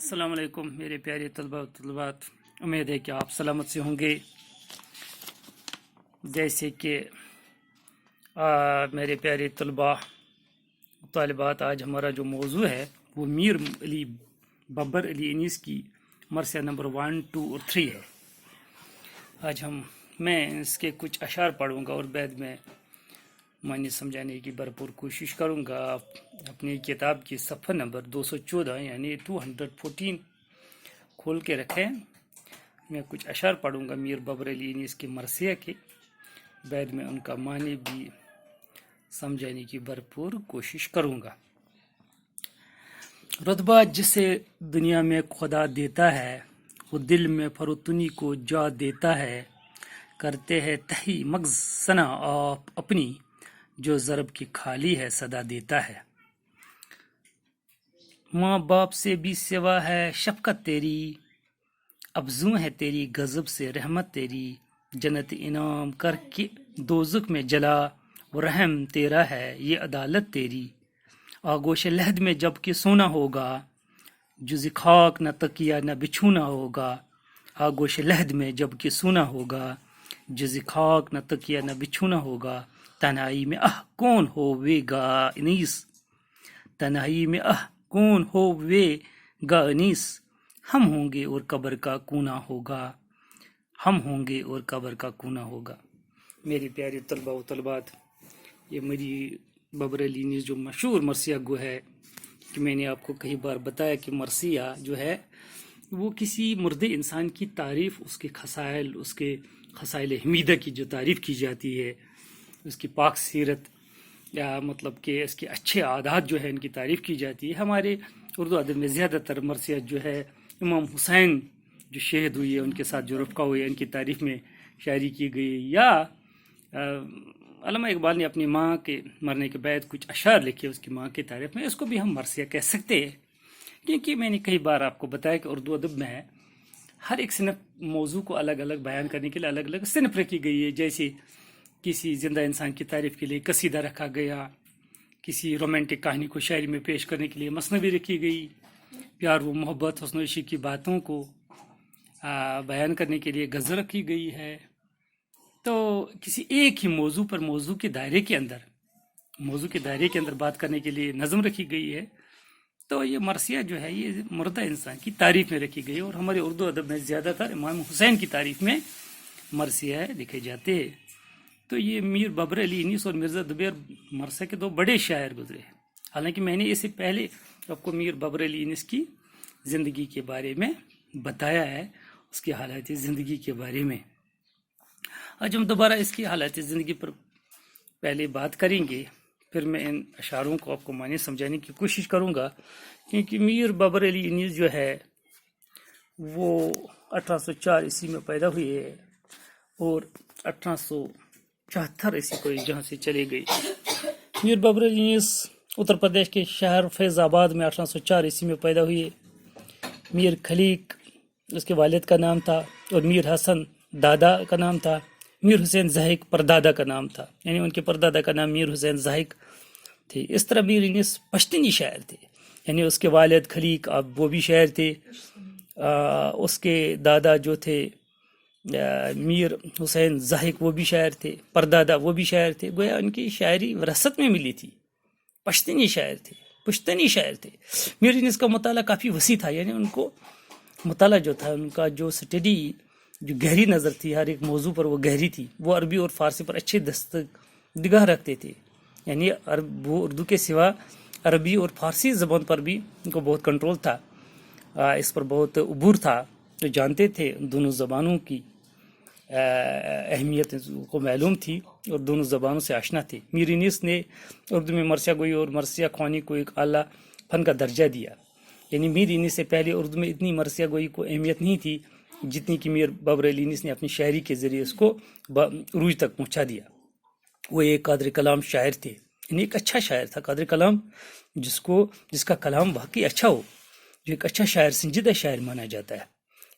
السلام علیکم میرے پیارے طلباء و طلبات، امید ہے کہ آپ سلامت سے ہوں گے۔ جیسے کہ میرے پیارے طلباء و طالبات، آج ہمارا جو موضوع ہے وہ میر علی ببر علی انیس کی مرثیہ نمبر 1، 2 اور 3 ہے۔ آج میں اس کے کچھ اشعار پڑھوں گا اور بعد میں معنی سمجھانے کی بھرپور کوشش کروں گا۔ آپ اپنی کتاب کی صفحہ نمبر 214 یعنی 214 کھول کے رکھیں۔ میں کچھ اشعار پڑھوں گا میر ببر علی انیس کے مرثیہ کے، بعد میں ان کا معنی بھی سمجھانے کی بھرپور کوشش کروں گا۔ رتبہ جسے دنیا میں خدا دیتا ہے، وہ دل میں فروتنی کو جا دیتا ہے۔ کرتے ہیں تہی مغز ثنا آپ اپنی، جو ضرب کی خالی ہے صدا دیتا ہے۔ ماں باپ سے بھی سوا ہے شفقت تیری، افزوں ہے تیری غضب سے رحمت تیری۔ جنت انعام کر کے دوزخ میں جلا، وہ رحم تیرا ہے یہ عدالت تیری۔ آگوش لحد میں جب کہ سونا ہوگا، جز خاک نہ تکیہ نہ بچھونا ہوگا۔ آگوش لحد میں جب کہ سونا ہوگا، جز خاک نہ تکیہ نہ بچھونا ہوگا۔ تنہائی میں کون ہووے گا انیس، تنہائی میں کون ہووے گا انیس۔ ہم ہوں گے اور قبر کا کونا ہوگا، ہم ہوں گے اور قبر کا کونا ہوگا۔ میرے پیارے طلباء و طلبات، یہ میری ببر علی انیس جو مشہور مرثیہ گو ہے کہ میں نے آپ کو کئی بار بتایا کہ مرثیہ جو ہے وہ کسی مردے انسان کی تعریف، اس کے خصائل، اس کے خصائل حمیدہ کی جو تعریف کی جاتی ہے، اس کی پاک سیرت، یا مطلب کہ اس کے اچھے عادات جو ہے ان کی تعریف کی جاتی ہے۔ ہمارے اردو ادب میں زیادہ تر مرثیہ جو ہے امام حسین جو شہید ہوئی ہے ان کے ساتھ جو رفقہ ہوئی ہے ان کی تعریف میں شاعری کی گئی، یا علامہ اقبال نے اپنی ماں کے مرنے کے بعد کچھ اشعار لکھے اس کی ماں کی تعریف میں، اس کو بھی ہم مرثیہ کہہ سکتے ہیں۔ کیونکہ میں نے کئی بار آپ کو بتایا کہ اردو ادب میں ہر ایک صنف موضوع کو الگ الگ بیان کرنے کے لیے الگ الگ صنف رکھی گئی ہے۔ جیسے کسی زندہ انسان کی تعریف کے لیے قصیدہ رکھا گیا، کسی رومانٹک کہانی کو شاعری میں پیش کرنے کے لیے مثنوی رکھی گئی، پیار و محبت حسن و عشق کی باتوں کو بیان کرنے کے لیے غزل رکھی گئی ہے۔ تو کسی ایک ہی موضوع پر موضوع کے دائرے کے اندر بات کرنے کے لیے نظم رکھی گئی ہے۔ تو یہ مرثیہ جو ہے یہ مردہ انسان کی تعریف میں رکھی گئی ہے، اور ہمارے اردو ادب میں زیادہ تر امام حسین کی تعریف میں مرثیہ لکھے جاتے ہیں۔ تو یہ میر ببر علی انیس اور مرزا دبیر مرثیہ کے دو بڑے شاعر گزرے ہیں۔ حالانکہ میں نے اس سے پہلے آپ کو میر ببر علی انیس کی زندگی کے بارے میں بتایا ہے، اس کی حالات زندگی کے بارے میں۔ آج ہم دوبارہ اس کی حالات زندگی پر پہلے بات کریں گے، پھر میں ان اشعاروں کو آپ کو معنی سمجھانے کی کوشش کروں گا۔ کیونکہ میر ببر علی انیس جو ہے وہ 1804 عیسوی میں پیدا ہوئے ہے اور 1874 عیسوی کو جہاں سے چلے گئی۔ میر ببر علی انیس اتر پردیش کے شہر فیض آباد میں 1804 عیسوی میں پیدا ہوئے۔ میر خلیق اس کے والد کا نام تھا، اور میر حسن دادا کا نام تھا۔ میر حسین زاہق پردادا کا نام تھا، یعنی ان کے پردادا کا نام میر حسین زاہق تھے۔ اس طرح میر انیس پشتینی شاعر تھے، یعنی اس کے والد خلیق وہ بھی شاعر تھے، اس کے دادا جو تھے میر حسین زاہق وہ بھی شاعر تھے، پردادا وہ بھی شاعر تھے۔ گویا ان کی شاعری وراثت میں ملی تھی، پشتینی شاعر تھے، پشتنی شاعر تھے۔ میر انیس کا مطالعہ کافی وسیع تھا، یعنی ان کو مطالعہ جو تھا، ان کا جو اسٹڈی، جو گہری نظر تھی، ہر ایک موضوع پر وہ گہری تھی۔ وہ عربی اور فارسی پر اچھے دستگاہ رکھتے تھے، یعنی وہ اردو کے سوا عربی اور فارسی زبان پر بھی ان کو بہت کنٹرول تھا، اس پر بہت عبور تھا، جو جانتے تھے دونوں زبانوں کی اہمیت کو معلوم تھی اور دونوں زبانوں سے آشنا تھے۔ میر انیس نے اردو میں مرثیہ گوئی اور مرثیہ خوانی کو ایک اعلیٰ فن کا درجہ دیا، یعنی میر انیس سے پہلے اردو میں اتنی مرثیہ گوئی کو اہمیت نہیں تھی جتنی کہ میر ببر علی انیس نے اپنی شاعری کے ذریعے اس کو عروج تک پہنچا دیا۔ وہ ایک قادر کلام شاعر تھے، یعنی ایک اچھا شاعر تھا قادر کلام، جس کا کلام واقعی اچھا ہو، جو ایک اچھا شاعر، سنجیدہ شاعر مانا جاتا ہے۔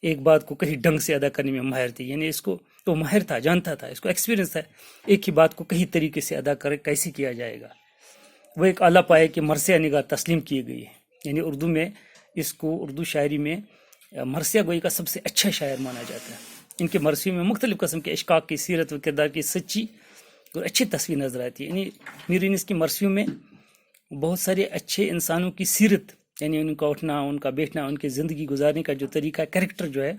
ایک بات کو کئی ڈھنگ سے ادا کرنے میں ماہر تھے، یعنی اس کو تو ماہر تھا، جانتا تھا، اس کو ایکسپیرینس تھا ایک ہی بات کو کئی طریقے سے ادا کر کیسے کیا جائے گا۔ وہ ایک اعلیٰ پائے کی مرثیہ نگاہ تسلیم کی گئی ہے، یعنی اردو میں اس کو اردو شاعری میں مرثیہ گوئی کا سب سے اچھا شاعر مانا جاتا ہے. ان کے مرثیوں میں مختلف قسم کے اشقاق کی سیرت و کردار کی سچی اور اچھی تصویر نظر آتی ہے. یعنی میر یونس کی مرثیوں میں بہت سارے اچھے انسانوں کی سیرت، یعنی ان کا اٹھنا، ان کا بیٹھنا، ان کی زندگی گزارنے کا جو طریقہ کریکٹر جو ہے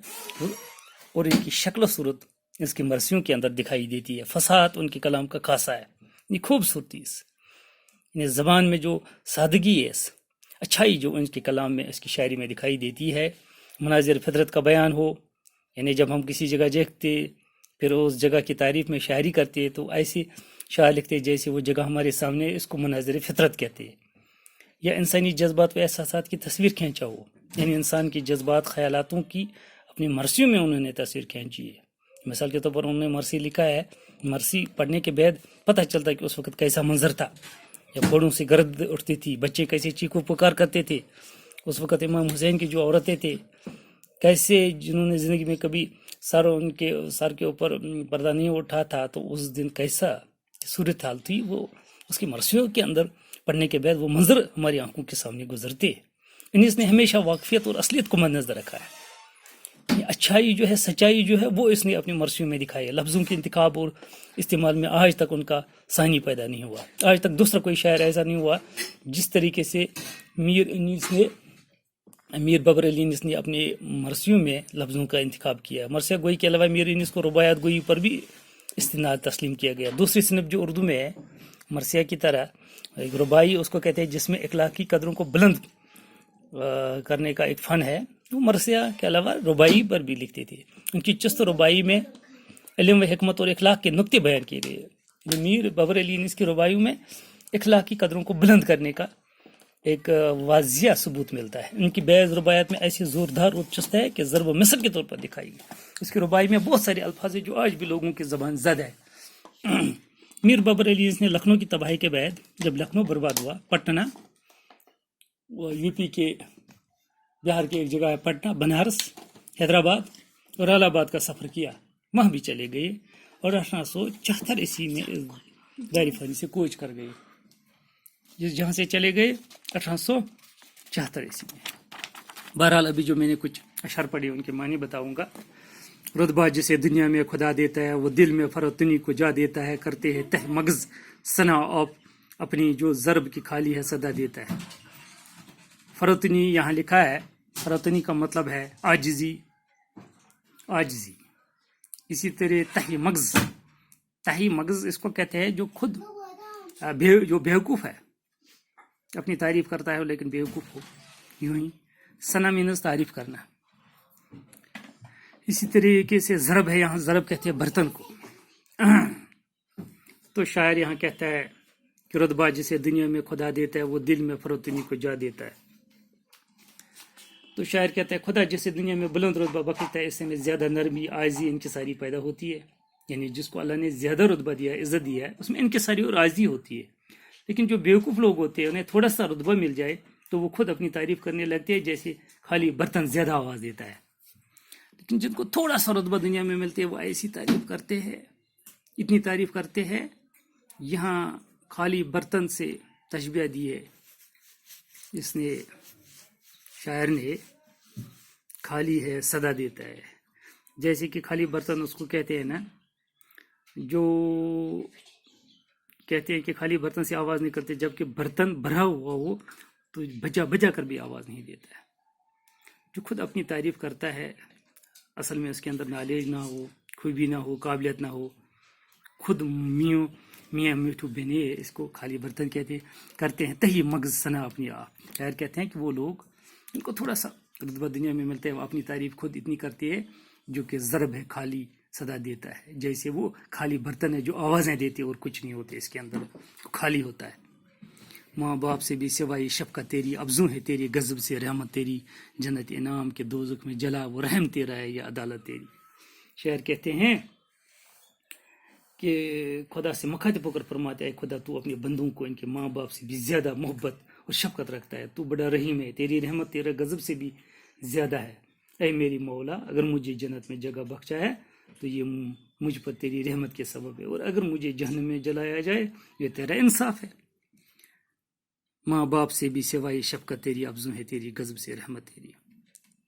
اور ان کی شکل و صورت اس کی مرثیوں کے اندر دکھائی دیتی ہے. فصاحت ان کے کلام کا خاصہ ہے، یہ خوبصورتی یعنی زبان میں جو سادگی ہے، اچھائی جو ان کے کلام میں، اس کی شاعری میں دکھائی دیتی ہے. مناظر فطرت کا بیان ہو، یعنی جب ہم کسی جگہ دیکھتے پھر اس جگہ کی تعریف میں شاعری کرتے تو ایسی شاعر لکھتے جیسے وہ جگہ ہمارے سامنے، اس کو مناظر فطرت کہتے ہیں. یا انسانی جذبات و احساسات کی تصویر کھینچا ہو، یعنی انسان کی جذبات، خیالاتوں کی اپنی مرثیوں میں انہوں نے تصویر کھینچی ہے. مثال کے طور پر انہوں نے مرثی لکھا ہے، مرثی پڑھنے کے بعد پتہ چلتا ہے کہ اس وقت کیسا منظر تھا، یا پھوڑوں سے گرد اٹھتی تھی، بچے کیسے چیخو پکار کرتے تھے، اس وقت امام حسین کی جو عورتیں تھے کیسے، جنہوں نے زندگی میں کبھی ان کے سر کے اوپر پردہ نہیں اٹھا تھا، تو اس دن کیسا صورت حال تھی، وہ اس کی مرثیوں کے اندر پڑھنے کے بعد وہ منظر ہماری آنکھوں کے سامنے گزرتے. یعنی اس نے ہمیشہ واقفیت اور اصلیت کو مد نظر رکھا ہے. یہ اچھائی جو ہے، سچائی جو ہے، وہ اس نے اپنی مرثیوں میں دکھائی ہے. لفظوں کے انتخاب اور استعمال میں آج تک ان کا ثانی پیدا نہیں ہوا. آج تک دوسرا کوئی شاعر ایسا نہیں ہوا جس طریقے سے میر بابر علی انیس نے اپنے مرثیوں میں لفظوں کا انتخاب کیا. مرثیہ گوئی کے علاوہ میر انیس کو رباعیات گوئی پر بھی استناد تسلیم کیا گیا. دوسری صنف جو اردو میں ہے مرثیہ کی طرح، ایک رباعی اس کو کہتے ہیں جس میں اخلاقی قدروں کو بلند کرنے کا ایک فن ہے. وہ مرثیہ کے علاوہ رباعی پر بھی لکھتے تھے. ان کی چست رباعی میں علم و حکمت اور اخلاق کے نقطے بیان کیے گئے. جو میر بابر علی انیس کی رباعیوں میں اخلاقی قدروں کو بلند کرنے کا ایک واضح ثبوت ملتا ہے. ان کی بعض رباعیات میں ایسی زوردار اور چست ہے کہ ضرب و مثل کے طور پر دکھائی گئی. اس کی رباعی میں بہت سارے الفاظ ہیں جو آج بھی لوگوں کی زبان زد ہے. میر بابر علی انیس نے لکھنؤ کی تباہی کے بعد جب لکھنؤ برباد ہوا، پٹنہ، وہ یو پی کے بہار کی ایک جگہ ہے پٹنہ، بنارس، حیدرآباد اور الہ آباد کا سفر کیا. وہاں بھی چلے گئے اور 1874 عیسوی میں دار فانی سے کوچ کر گئے. جہاں سے چلے گئے 1874 عیسوی میں. بہرحال ابھی جو میں نے کچھ اشعار پڑھے ان کے معنی بتاؤں گا. رتبہ جسے دنیا میں خدا دیتا ہے، وہ دل میں فروتنی کو جا دیتا ہے. کرتے ہیں تہ مغز ثنا آپ اپنی، جو ضرب کی خالی ہے صدا دیتا ہے. فروتنی یہاں لکھا ہے، فروتنی کا مطلب ہے عاجزی، عاجزی. اسی طرح تہی مغز، تہی مغز اس کو کہتے ہیں جو خود جو بیوقوف ہے، اپنی تعریف کرتا ہے لیکن بیوقوف ہو. یوں ہی ثنا مینز تعریف کرنا. اسی طریقے سے ضرب ہے، یہاں ضرب کہتے ہیں برتن کو. تو شاعر یہاں کہتا ہے کہ رتبہ جسے دنیا میں خدا دیتا ہے، وہ دل میں فروتنی کو جا دیتا ہے. تو شاعر کہتا ہے خدا جسے دنیا میں بلند رتبہ بخشتا ہے، اس میں زیادہ نرمی، عاجزی، انکساری پیدا ہوتی ہے. یعنی جس کو اللہ نے زیادہ رتبہ دیا ہے، عزت دیا ہے، اس میں انکساری اور عاجزی ہوتی ہے. لیکن جو بیوقوف لوگ ہوتے ہیں، انہیں تھوڑا سا رتبہ مل جائے تو وہ خود اپنی تعریف کرنے لگتے ہیں جیسے خالی برتن زیادہ آواز دیتا ہے. لیکن جن کو تھوڑا سا رتبہ دنیا میں ملتے ہیں وہ ایسی تعریف کرتے ہیں، اتنی تعریف کرتے ہیں. یہاں خالی برتن سے تشبیہ دی ہے اس نے، شاعر نے، خالی ہے صدا دیتا ہے. جیسے کہ خالی برتن اس کو کہتے ہیں نا، جو کہتے ہیں کہ خالی برتن سے آواز نہیں کرتے، جبکہ برتن بھرا ہوا ہو تو بجا بجا کر بھی آواز نہیں دیتا ہے. جو خود اپنی تعریف کرتا ہے، اصل میں اس کے اندر نالج نہ ہو، خوبی نہ ہو، قابلیت نہ ہو، خود میاں میٹھو بنے، اس کو خالی برتن کرتے ہیں. تہی مغز ثنا اپنی آپ. شاعر کہتے ہیں کہ وہ لوگ ان کو تھوڑا سا رتبہ دنیا میں ملتا ہے، وہ اپنی تعریف خود اتنی کرتے ہیں جو کہ ضرب ہے، خالی صدا دیتا ہے. جیسے وہ خالی برتن ہے جو آوازیں دیتے اور کچھ نہیں ہوتے اس کے اندر، خالی ہوتا ہے. ماں باپ سے بھی سوائے شفقت تیری، افزوں ہے تیری غضب سے رحمت تیری. جنت انعام کے دوزخ میں جلا، وہ رحم تیرا ہے یا عدالت تیری. شاعر کہتے ہیں کہ خدا سے مخاطب ہو کر فرماتے ہیں، خدا تو اپنے بندوں کو ان کے ماں باپ سے بھی زیادہ محبت اور شفقت رکھتا ہے. تو بڑا رحیم ہے، تیری رحمت تیرا غضب سے بھی زیادہ ہے. اے میری مولا، اگر مجھے جنت میں جگہ بخشا ہے تو یہ مجھ پر تیری رحمت کے سبب ہے، اور اگر مجھے جہنم میں جلایا جائے یہ تیرا انصاف ہے. ماں باپ سے بھی سوائے شفقت تیری افزوں ہے تیری غضب سے رحمت تیری.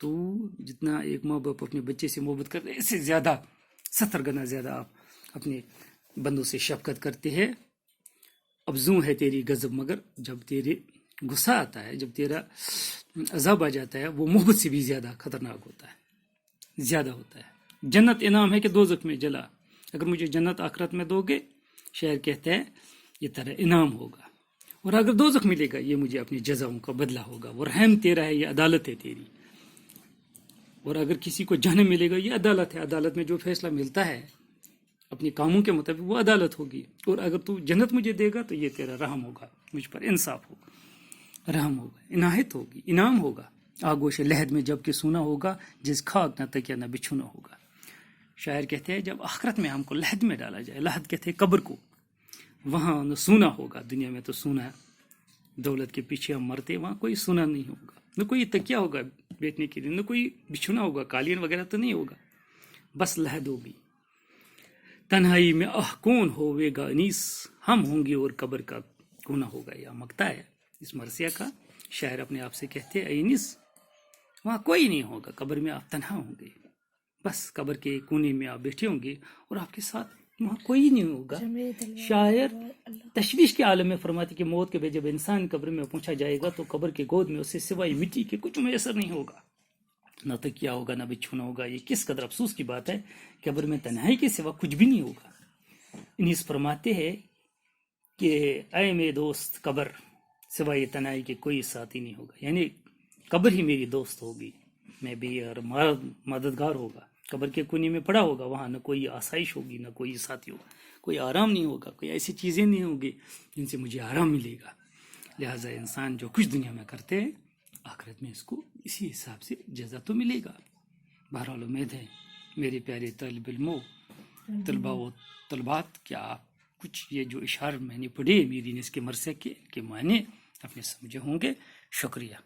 تو جتنا ایک ماں باپ اپنے بچے سے محبت کرتے ہیں اس سے زیادہ 70 گنا زیادہ آپ اپنے بندوں سے شفقت کرتے ہیں. افزوں ہے تیری غضب مگر جب تیرے غصہ آتا ہے، جب تیرا عذاب آ جاتا ہے، وہ محبت سے بھی زیادہ خطرناک ہوتا ہے، زیادہ ہوتا ہے. جنت انعام ہے کہ دوزخ میں جلا. اگر مجھے جنت آخرت میں دو گے، شاعر کہتے ہیں، یہ تیرا انعام ہوگا. اور اگر دوزخ ملے گا، یہ مجھے اپنی جزاؤں کا بدلہ ہوگا. وہ رحم تیرا ہے، یہ عدالت ہے تیری. اور اگر کسی کو جہنم ملے گا، یہ عدالت ہے. عدالت میں جو فیصلہ ملتا ہے اپنے کاموں کے مطابق وہ عدالت ہوگی. اور اگر تو جنت مجھے دے گا تو یہ تیرا رحم ہوگا، مجھ پر انصاف ہوگا، رحم ہوگا، عنایت ہوگی، انعام ہوگا. آگوش لحد میں جب کہ سونا ہوگا، جس خاک نہ تکیا نہ بچھونا ہوگا. شاعر کہتے ہیں جب آخرت میں ہم کو لحد میں ڈالا جائے، لحد کہتے ہیں قبر کو، وہاں نہ سونا ہوگا. دنیا میں تو سونا، دولت کے پیچھے ہم مرتے، وہاں کوئی سونا نہیں ہوگا، نہ کوئی تکیا ہوگا بیٹھنے کے لیے، نہ کوئی بچھونا ہوگا، قالین وغیرہ تو نہیں ہوگا، بس لحد ہوگی. تنہائی میں کون ہوئے گا انیس، ہم ہوں گے اور قبر کا کونا ہوگا. یا مکتا ہے اس مرثیہ کا. شاعر اپنے آپ سے کہتے ہیں انیس، وہاں کوئی نہیں ہوگا، قبر میں آپ تنہا ہوں گے، بس قبر کے کونے میں آپ بیٹھے ہوں گے اور آپ کے ساتھ وہاں کوئی نہیں ہوگا. شاعر تشویش کے عالم میں فرماتے کہ موت کے بعد جب انسان قبر میں پہنچا جائے گا تو قبر کے گود میں اسے سوائے مٹی کے کچھ میسر نہیں ہوگا، نہ تکیا ہوگا، نہ بچھونا ہوگا. یہ کس قدر افسوس کی بات ہے، قبر میں تنہائی کے سوا کچھ بھی نہیں ہوگا. انیس فرماتے ہیں کہ اے میرے دوست قبر، سوائے تنہائی کے کوئی ساتھی نہیں ہوگا. یعنی قبر ہی میری دوست ہوگی، میں بھی اور مددگار ہوگا. قبر کے کونے میں پڑا ہوگا، وہاں نہ کوئی آسائش ہوگی، نہ کوئی ساتھی ہوگا، کوئی آرام نہیں ہوگا، کوئی ایسی چیزیں نہیں ہوگی جن سے مجھے آرام ملے گا. لہٰذا انسان جو کچھ دنیا میں کرتے ہیں، آخرت میں اس کو اسی حساب سے جزا تو ملے گا. بہرحال امید ہے میرے پیارے طالب علموں، طلباء و طلبات، کیا آپ کچھ یہ جو اشعار میں نے پڑھے میری اس کے مرثیہ کے معنی اپنے سمجھے ہوں گے. شکریہ.